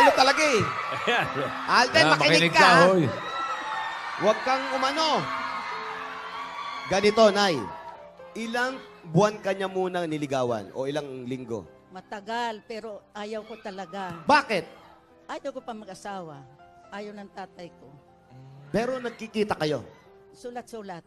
ano talaga eh. Alden, makinig ka. hoy. Huwag kang umano. Ganito, Nay. Ilang buwan ka niya munang niligawan o ilang linggo? Matagal, pero ayaw ko talaga. Bakit? Ayaw ko pa mag-asawa. Ayaw ng tatay ko. Pero nagkikita kayo. Sulat-sulat.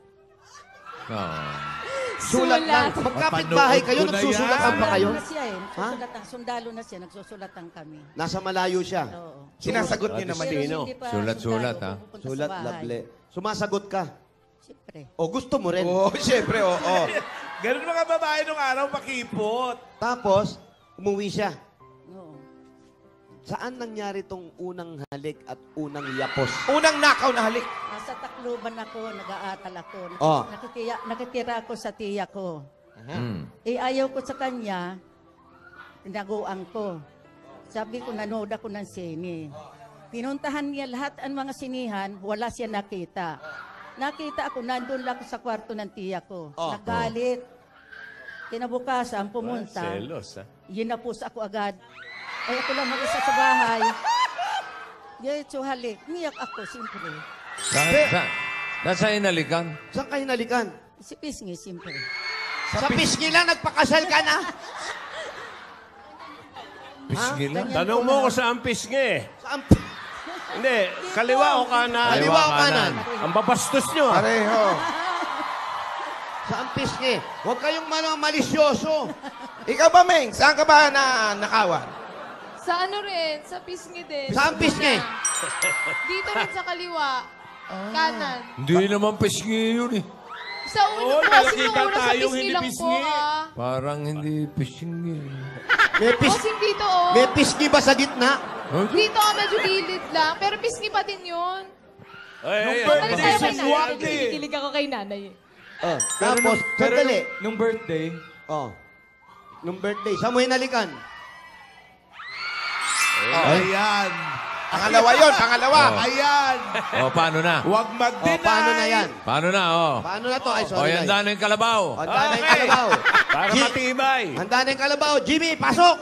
Sulat lang. Magkapit bahay kayo, Mapanood ko na nagsusulatan pa kayo. Sundalo na siya eh. Nagsusulatan. Sundalo na siya, nagsusulatan kami. Nasa malayo siya. Oo. Sinasagot niyo naman Pero din. hindi pa Sulat-sulat, sundalo, ha? pupunta Sulat, sa bahay. lable. Sumasagot ka. Siyempre. O gusto mo rin. Oo, siyempre, oo. Ganun mga babae nung araw, makipot. Tapos, umuwi siya. Oo. Saan nangyari tong unang halik at unang yapos? Unang nakaw na halik. Nasa Tacloban ako, nag-aatal ako. Oh. Nakitira ako sa tiya ko. Hmm. Eh, ayaw ko sa kanya, tinaguan ko. Sabi ko, nanood ako ng sine. Pinuntahan niya lahat ang mga sinihan, wala siya nakita. Nakita ako, nandun lang ako sa kwarto ng tiya ko. Oh. Nagalit. Kinabukasan, pumunta. Selos, ha? Ginapos ako agad. Ay, ako lang mag-isa sa bahay. Diretso halik. Niyak ako, siyempre. Nasa inalikan? Saan ka hinalikan? Si Pisngi, siyempre. Sa pisngi lang, nagpakasal ka na. Pisngi lang. Ganyan Tanong ko mo na. kung saan pisngi. Saan? Hindi, kaliwa o kanan. Kaliwa o kanan? Ang babastos nyo. Pareho. Saan pisngi? Huwag kayong malisyoso. Ikaw ba, Meng? Saan ka ba nakawan? Sa ano rin, sa pisngi din. Saan pisngi? Dito rin sa kaliwa. Kanan. Hindi naman pisngi yun eh. Sa ulo po, kasi nung una sa pisngi lang po ah. Parang hindi pisngi. May, Bossing dito oh. may pisngi ba sa gitna? Dito ka medyo gilid lang, pero pisngi pa din yun. Ay, Balik tayo kay nanay. Swerte. Kinikilig ako kay nanay. Tapos, sandali. Nung birthday, Oh. Nung birthday, saan mo hinalikan? Ayan. Pangalawa yun, pangalawa. Ayan. O, paano na? Huwag Oh, mag-deny. paano na yan? Paano na, oh? Paano na to? Ay, O, sorry. yan Nay. na yung kalabaw. Handa na yung Okay. kalabaw. Para matibay. Handa na yung kalabaw. Jimmy, pasok!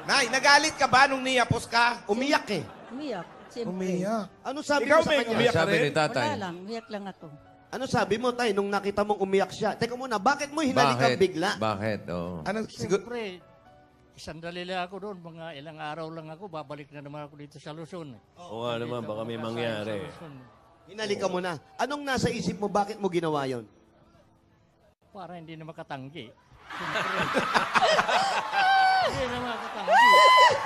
Nay, nagalit ka ba nung niyapos ka? Umiyak eh. Umiyak, siyempre. Ano sabi Ikaw, mo sa Meng, kanya? umiyak ka Sabi rin? ni tatay. Wala lang, umiyak lang ako. Ano sabi mo, tay, nung nakita mong umiyak siya? Teka muna, bakit mo hinalikan Bakit? bigla? Bakit? Oh. Ano, siguro? Siyempre, sandali lang ako doon, mga ilang araw lang ako, babalik na naman ako dito sa Luzon. Oo nga naman, baka may mangyari. Hinalikan mo na. Anong nasa isip mo, bakit mo ginawa yon? Para hindi na makatanggi. Siyempre. Hindi na makatanggi.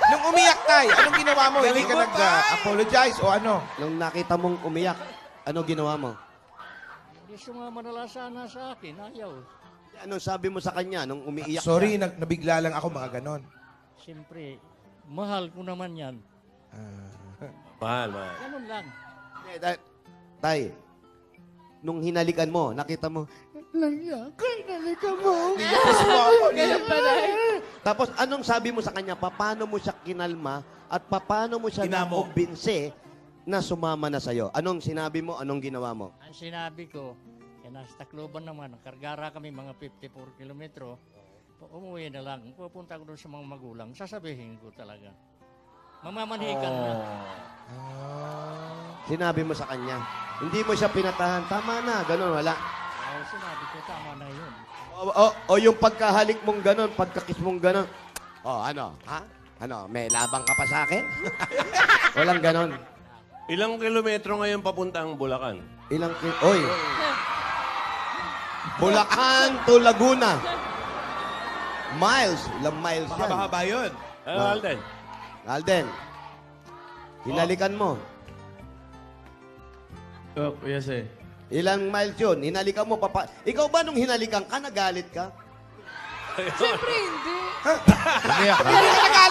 Nung umiyak tayo, anong ginawa mo? Hindi ka nag-apologize o ano? Nung nakita mong umiyak, ano ginawa mo? Hindi sumama na sana sa akin, ayaw. Anong sabi mo sa kanya nung umiiyak Sorry, siya? nabigla lang ako mga ganon. Siyempre, mahal ko naman yan. Mahal, mahal. Ganun lang. Hindi, tay, nung hinalikan mo, nakita mo, hinalikan mo. Ganun ba na? Tapos anong sabi mo sa kanya? Paano mo siya kinalma at paano mo siya nakumbinse na sumama na sa'yo? Anong sinabi mo? Anong ginawa mo? Ang sinabi ko, nasa Tacloban naman, kargara kami mga 54 kilometro. Umuwi na lang. Pupunta ko doon sa mga magulang. Sasabihin ko talaga. Mamamanhikan na. Sinabi mo sa kanya. Hindi mo siya pinatahan. Tama na. Ganun, wala. Sinabi ko, tama na yun. O yung pagkahalik mong ganun, pagkakis mong ganun. O, ano? Ha? Ano? May labang ka pa sa akin? Walang ganun. Ilang kilometro ngayon papuntang Bulacan? Oy. Bulacan to Laguna. Miles. Ilang miles yan? Mahaba yun. Alden. Alden. Hinalikan mo. oh, yes eh. Ilang miles yun? Hinalikan mo. Ikaw ba nung hinalikan ka, nagalit ka? Siyempre hindi. Umiyak ka?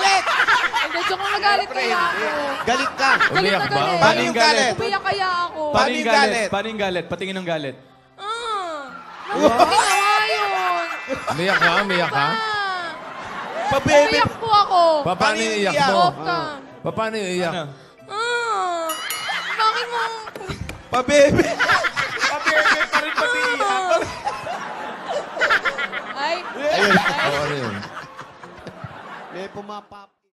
Hindi, joke lang, nagalit kaya ako. Galit ka. Umiyak ba? Paano yung galit? Umiyak kaya ako. Paano yung galit? Paano yung galit? Patingin ng galit. Bakit ginawa yun? Umiyak ka? Umiyak ka? Pa-baby. Umiyak po ako. Paano yung iyak mo? Off ka. Paano yung iyak? Ano? Bakit mo? Pa-baby. Pabebe pa rin pati iyak. Ay. O, ano yun? May pumapap.